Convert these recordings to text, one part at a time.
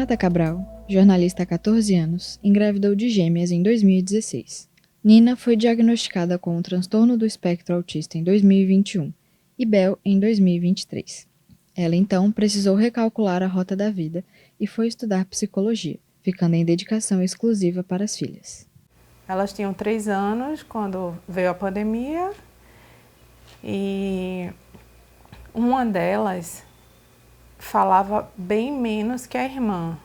Renata Cabral, jornalista há 14 anos, engravidou de gêmeas em 2016. Nina foi diagnosticada com um transtorno do espectro autista em 2021 e Bel em 2023. Ela então precisou recalcular a rota da vida e foi estudar psicologia, ficando em dedicação exclusiva para as filhas. Elas tinham 3 anos quando veio a pandemia e uma delas falava bem menos que a irmã.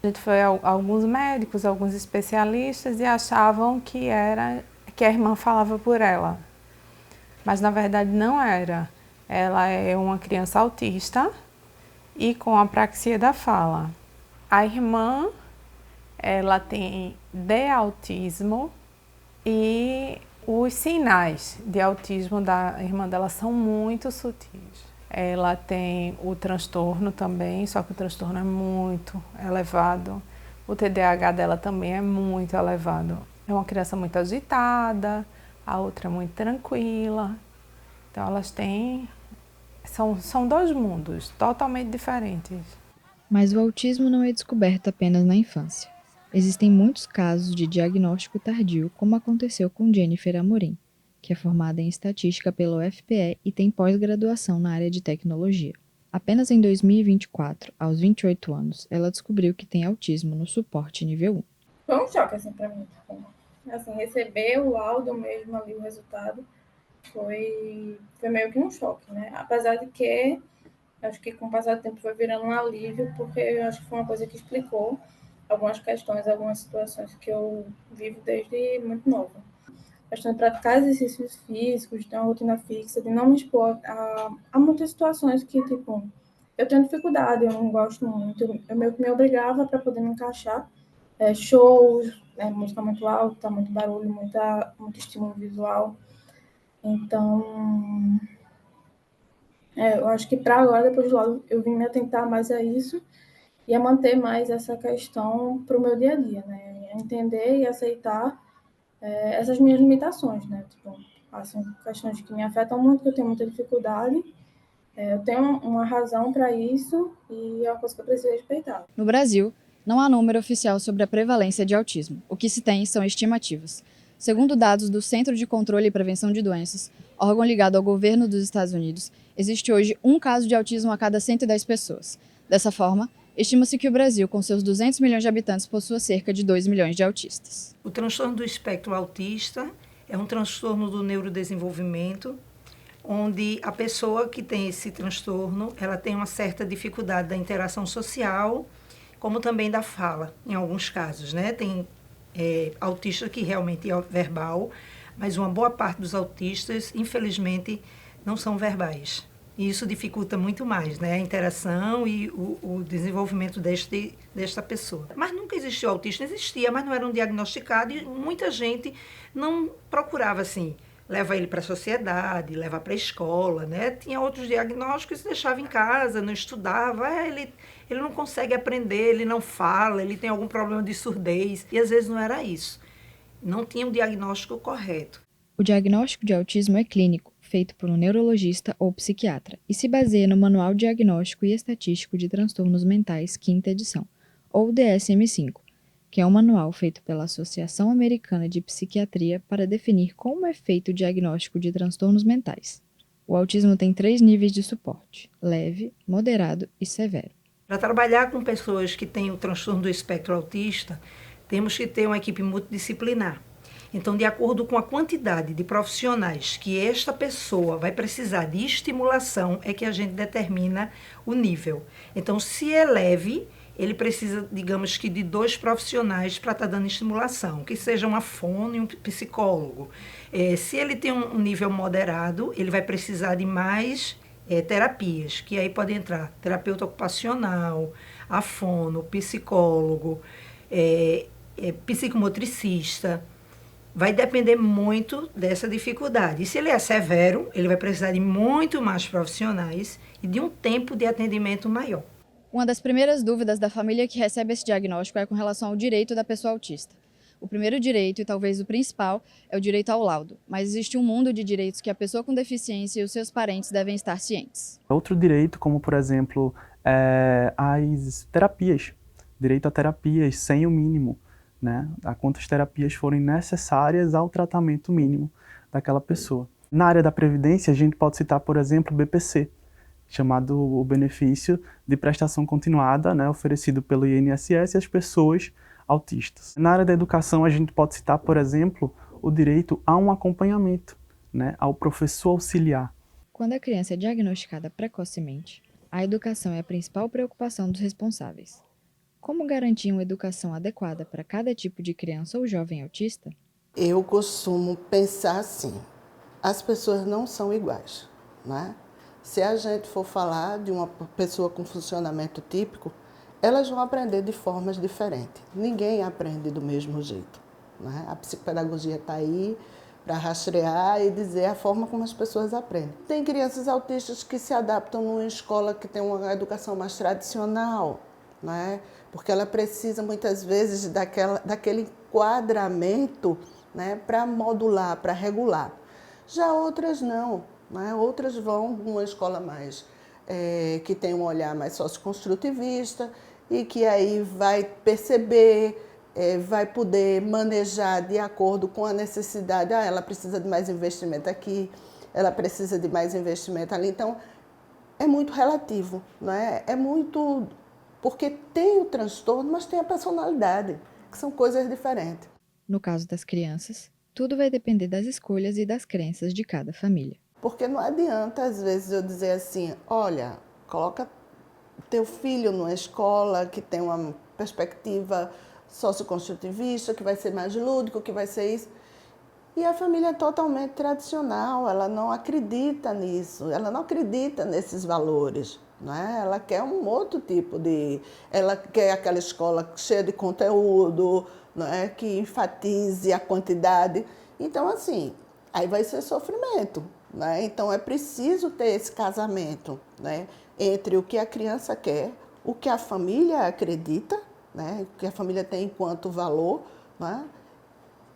A gente foi a alguns médicos, alguns especialistas e achavam que a irmã falava por ela. Mas na verdade não era. Ela é uma criança autista e com apraxia da fala. A irmã, ela tem D-autismo e os sinais de autismo da irmã dela são muito sutis. Ela tem o transtorno também, só que o transtorno é muito elevado. O TDAH dela também é muito elevado. É uma criança muito agitada, a outra é muito tranquila. Então elas têm... São dois mundos totalmente diferentes. Mas o autismo não é descoberto apenas na infância. Existem muitos casos de diagnóstico tardio, como aconteceu com Jennifer Amorim, que é formada em estatística pela UFPE e tem pós-graduação na área de tecnologia. Apenas em 2024, aos 28 anos, ela descobriu que tem autismo no suporte nível 1. Foi um choque, assim, pra mim. Assim, receber o laudo mesmo ali, o resultado, foi meio que um choque, né? Apesar de que, acho que com o passar do tempo foi virando um alívio, porque eu acho que foi uma coisa que explicou algumas questões, algumas situações que eu vivo desde muito nova. A questão de praticar exercícios físicos, de ter uma rotina fixa, de não me expor a muitas situações que, tipo, eu tenho dificuldade, eu não gosto muito, eu meio que me obrigava para poder me encaixar. Shows, música muito alta, muito barulho, muito estímulo visual. Então, eu acho que para agora, depois do lado, eu vim me atentar mais a isso e a manter mais essa questão para o meu dia a dia, né? Entender e aceitar essas minhas limitações, né? Tipo, assim, questões que me afetam muito, que eu tenho muita dificuldade. Eu tenho uma razão para isso e é uma coisa que eu preciso respeitar. No Brasil, não há número oficial sobre a prevalência de autismo. O que se tem são estimativas. Segundo dados do Centro de Controle e Prevenção de Doenças, órgão ligado ao governo dos Estados Unidos, existe hoje um caso de autismo a cada 110 pessoas. Dessa forma, estima-se que o Brasil, com seus 200 milhões de habitantes, possua cerca de 2 milhões de autistas. O transtorno do espectro autista é um transtorno do neurodesenvolvimento, onde a pessoa que tem esse transtorno, ela tem uma certa dificuldade da interação social, como também da fala, em alguns casos, né? Tem autista que realmente é verbal, mas uma boa parte dos autistas, infelizmente, não são verbais. E isso dificulta muito mais, né? A interação e o desenvolvimento desta pessoa. Mas nunca existiu autismo, existia, mas não eram diagnosticados e muita gente não procurava, assim, leva ele para a sociedade, leva para a escola, né? Tinha outros diagnósticos e deixava em casa, não estudava. Ele não consegue aprender, ele não fala, ele tem algum problema de surdez. E às vezes não era isso. Não tinha um diagnóstico correto. O diagnóstico de autismo é clínico, feito por um neurologista ou psiquiatra, e se baseia no Manual Diagnóstico e Estatístico de Transtornos Mentais, quinta edição, ou DSM-5, que é um manual feito pela Associação Americana de Psiquiatria para definir como é feito o diagnóstico de transtornos mentais. O autismo tem 3 níveis de suporte: leve, moderado e severo. Para trabalhar com pessoas que têm o transtorno do espectro autista, temos que ter uma equipe multidisciplinar. Então, de acordo com a quantidade de profissionais que esta pessoa vai precisar de estimulação, é que a gente determina o nível. Então, se é leve, ele precisa, digamos que, de 2 profissionais para estar dando estimulação, que seja uma fono e um psicólogo. Se ele tem um nível moderado, ele vai precisar de mais terapias, que aí pode entrar terapeuta ocupacional, a fono, psicólogo, psicomotricista. Vai depender muito dessa dificuldade. E se ele é severo, ele vai precisar de muito mais profissionais e de um tempo de atendimento maior. Uma das primeiras dúvidas da família que recebe esse diagnóstico é com relação ao direito da pessoa autista. O primeiro direito, e talvez o principal, é o direito ao laudo, mas existe um mundo de direitos que a pessoa com deficiência e os seus parentes devem estar cientes. Outro direito, como por exemplo, as terapias, direito a terapias sem o mínimo, né? A quantas terapias forem necessárias ao tratamento mínimo daquela pessoa. Na área da Previdência, a gente pode citar, por exemplo, o BPC, chamado o benefício de prestação continuada, né, oferecido pelo INSS às pessoas autistas. Na área da educação, a gente pode citar, por exemplo, o direito a um acompanhamento, né, ao professor auxiliar. Quando a criança é diagnosticada precocemente, a educação é a principal preocupação dos responsáveis. Como garantir uma educação adequada para cada tipo de criança ou jovem autista? Eu costumo pensar assim, as pessoas não são iguais, né? Se a gente for falar de uma pessoa com funcionamento típico, elas vão aprender de formas diferentes. Ninguém aprende do mesmo jeito, né? A psicopedagogia está aí para rastrear e dizer a forma como as pessoas aprendem. Tem crianças autistas que se adaptam numa escola que tem uma educação mais tradicional, né? Porque ela precisa muitas vezes daquele enquadramento, né, para modular, para regular. Já outras não, né? Outras vão para uma escola mais que tem um olhar mais socioconstrutivista e que aí vai perceber, vai poder manejar de acordo com a necessidade. Ela precisa de mais investimento aqui, ela precisa de mais investimento ali. Então, é muito relativo, né? É muito... Porque tem o transtorno, mas tem a personalidade, que são coisas diferentes. No caso das crianças, tudo vai depender das escolhas e das crenças de cada família. Porque não adianta, às vezes, eu dizer assim, olha, coloca teu filho numa escola que tem uma perspectiva socioconstrutivista, que vai ser mais lúdico, que vai ser isso. E a família é totalmente tradicional, ela não acredita nisso, ela não acredita nesses valores, né? Ela quer um outro tipo de... Ela quer aquela escola cheia de conteúdo, né? Que enfatize a quantidade. Então, assim, aí vai ser sofrimento, né? Então, é preciso ter esse casamento, né? Entre o que a criança quer, o que a família acredita, né? O que a família tem enquanto valor, né?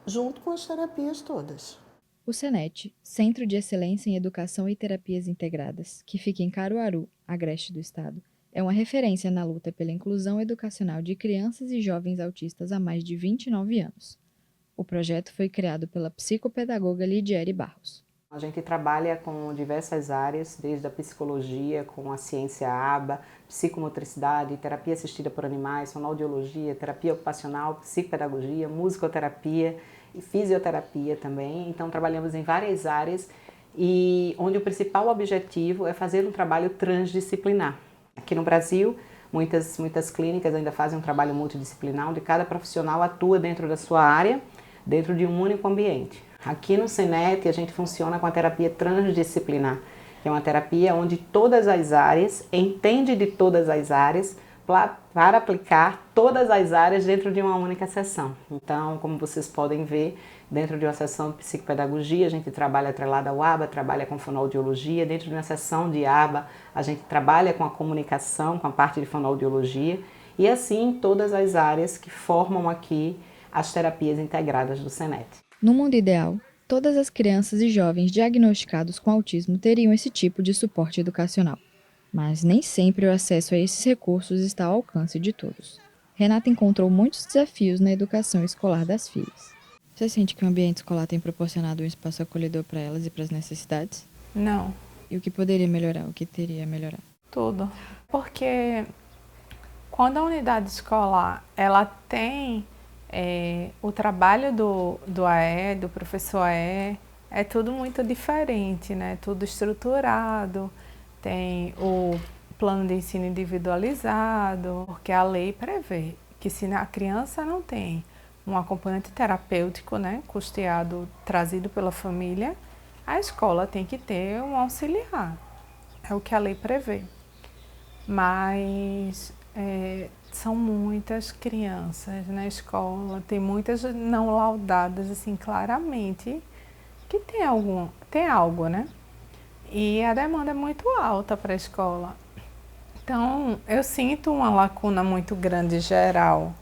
Junto com as terapias todas. O CENET, Centro de Excelência em Educação e Terapias Integradas, que fica em Caruaru, agreste do estado, é uma referência na luta pela inclusão educacional de crianças e jovens autistas há mais de 29 anos. O projeto foi criado pela psicopedagoga Lidiere Barros. A gente trabalha com diversas áreas, desde a psicologia, com a ciência ABA, psicomotricidade, terapia assistida por animais, fonoaudiologia, terapia ocupacional, psicopedagogia, musicoterapia e fisioterapia também. Então trabalhamos em várias áreas e onde o principal objetivo é fazer um trabalho transdisciplinar. Aqui no Brasil, muitas clínicas ainda fazem um trabalho multidisciplinar, onde cada profissional atua dentro da sua área, dentro de um único ambiente. Aqui no CENET a gente funciona com a terapia transdisciplinar, que é uma terapia onde todas as áreas, entende de todas as áreas, para aplicar todas as áreas dentro de uma única sessão. Então, como vocês podem ver, dentro de uma sessão de psicopedagogia, a gente trabalha atrelada ao ABA, trabalha com fonoaudiologia. Dentro de uma sessão de ABA, a gente trabalha com a comunicação, com a parte de fonoaudiologia. E assim, todas as áreas que formam aqui as terapias integradas do CENET. No mundo ideal, todas as crianças e jovens diagnosticados com autismo teriam esse tipo de suporte educacional. Mas nem sempre o acesso a esses recursos está ao alcance de todos. Renata encontrou muitos desafios na educação escolar das filhas. Você sente que o ambiente escolar tem proporcionado um espaço acolhedor para elas e para as necessidades? Não. E o que poderia melhorar? O que teria a melhorar? Tudo. Porque quando a unidade escolar ela tem o trabalho do AE, do professor AE, é tudo muito diferente, né? Tudo estruturado, tem o plano de ensino individualizado, porque a lei prevê que se a criança não tem um acompanhante terapêutico, né, custeado, trazido pela família, a escola tem que ter um auxiliar, é o que a lei prevê. Mas são muitas crianças na escola, tem muitas não laudadas, assim, claramente, que tem algo, né? E a demanda é muito alta para a escola. Então, eu sinto uma lacuna muito grande geral.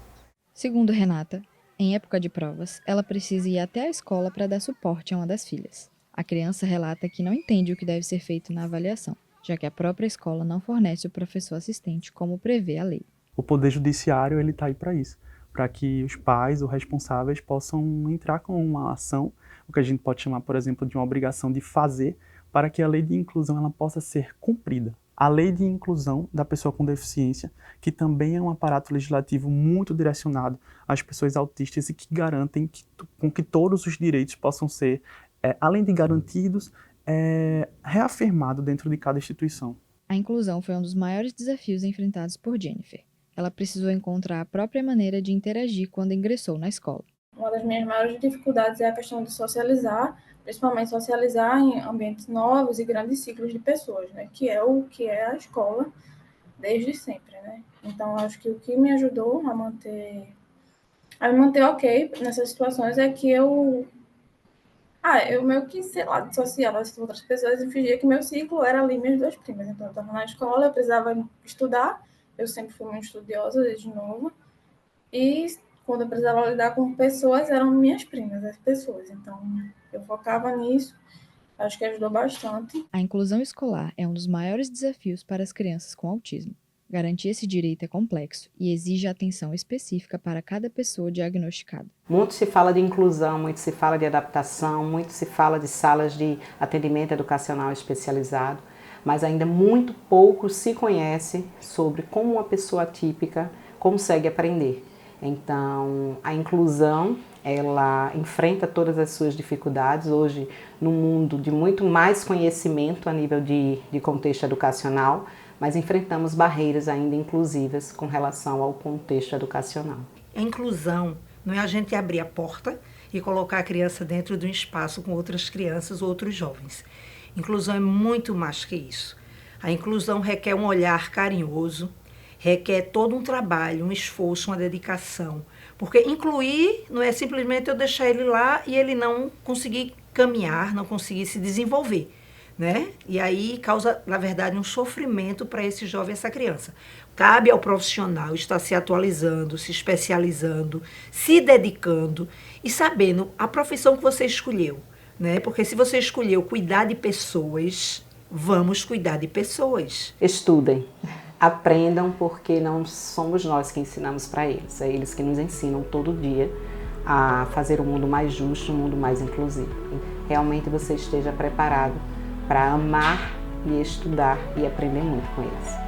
Segundo Renata, em época de provas, ela precisa ir até a escola para dar suporte a uma das filhas. A criança relata que não entende o que deve ser feito na avaliação, já que a própria escola não fornece o professor assistente como prevê a lei. O Poder Judiciário ele está aí para isso, para que os pais ou responsáveis possam entrar com uma ação, o que a gente pode chamar, por exemplo, de uma obrigação de fazer, para que a lei de inclusão ela possa ser cumprida. A lei de inclusão da pessoa com deficiência, que também é um aparato legislativo muito direcionado às pessoas autistas e que garantem com que todos os direitos possam ser, além de garantidos, reafirmados dentro de cada instituição. A inclusão foi um dos maiores desafios enfrentados por Jennifer. Ela precisou encontrar a própria maneira de interagir quando ingressou na escola. Uma das minhas maiores dificuldades é a questão de socializar, principalmente socializar em ambientes novos e grandes ciclos de pessoas, né? Que é o que é a escola desde sempre, né? Então, acho que o que me ajudou a me manter ok nessas situações é que eu meio que, sei lá, dissociava as outras pessoas e fingia que meu ciclo era ali minhas duas primas. Então, eu estava na escola, eu precisava estudar, eu sempre fui muito estudiosa desde nova, e quando eu precisava lidar com pessoas, eram minhas primas, as pessoas. Então, eu focava nisso, acho que ajudou bastante. A inclusão escolar é um dos maiores desafios para as crianças com autismo. Garantir esse direito é complexo e exige atenção específica para cada pessoa diagnosticada. Muito se fala de inclusão, muito se fala de adaptação, muito se fala de salas de atendimento educacional especializado, mas ainda muito pouco se conhece sobre como uma pessoa atípica consegue aprender. Então, a inclusão, ela enfrenta todas as suas dificuldades hoje no mundo de muito mais conhecimento a nível de contexto educacional, mas enfrentamos barreiras ainda inclusivas com relação ao contexto educacional. A inclusão não é a gente abrir a porta e colocar a criança dentro de um espaço com outras crianças ou outros jovens. Inclusão é muito mais que isso. A inclusão requer um olhar carinhoso, requer todo um trabalho, um esforço, uma dedicação. Porque incluir não é simplesmente eu deixar ele lá e ele não conseguir caminhar, não conseguir se desenvolver, né? E aí causa, na verdade, um sofrimento para esse jovem, essa criança. Cabe ao profissional estar se atualizando, se especializando, se dedicando e sabendo a profissão que você escolheu, né? Porque se você escolheu cuidar de pessoas, vamos cuidar de pessoas. Estudem, aprendam, porque não somos nós que ensinamos para eles, é eles que nos ensinam todo dia a fazer o mundo mais justo, um mundo mais inclusivo. Realmente você esteja preparado para amar e estudar e aprender muito com eles.